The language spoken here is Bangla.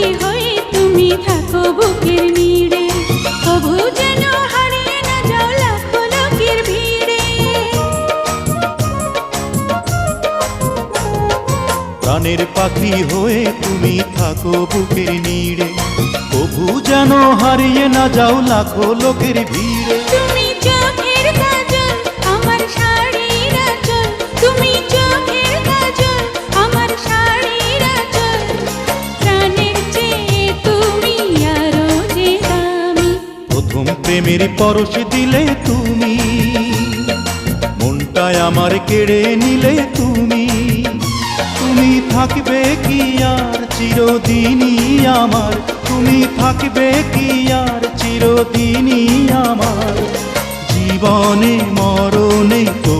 পাখি হয়ে তুমি থাকো বুকের নীড়ে, কভু যেন হারিয়ে না যাও লাখো লোকের ভিড়ে। প্রাণের পাখি হয়ে তুমি থাকো বুকের নীড়ে, কভু যেন হারিয়ে না যাও লাখো লোকের ভিড়ে। তুমি চোখের কাজল আমার শাড়ির আঁচল, তুমি চোখের কাজল আমার শাড়ির আঁচল, প্রাণের চেয়ে তুমি আরো যে দামি। প্রথম প্রেমের পরশ দিলে তুমি, মনটায় আমার কেড়ে নিলে তুমি। তুমি থাকবে কি আর চিরদিনই আমার, তুমি থাকবে কি আর চিরদিনই আমার, জীবনে মরণে তো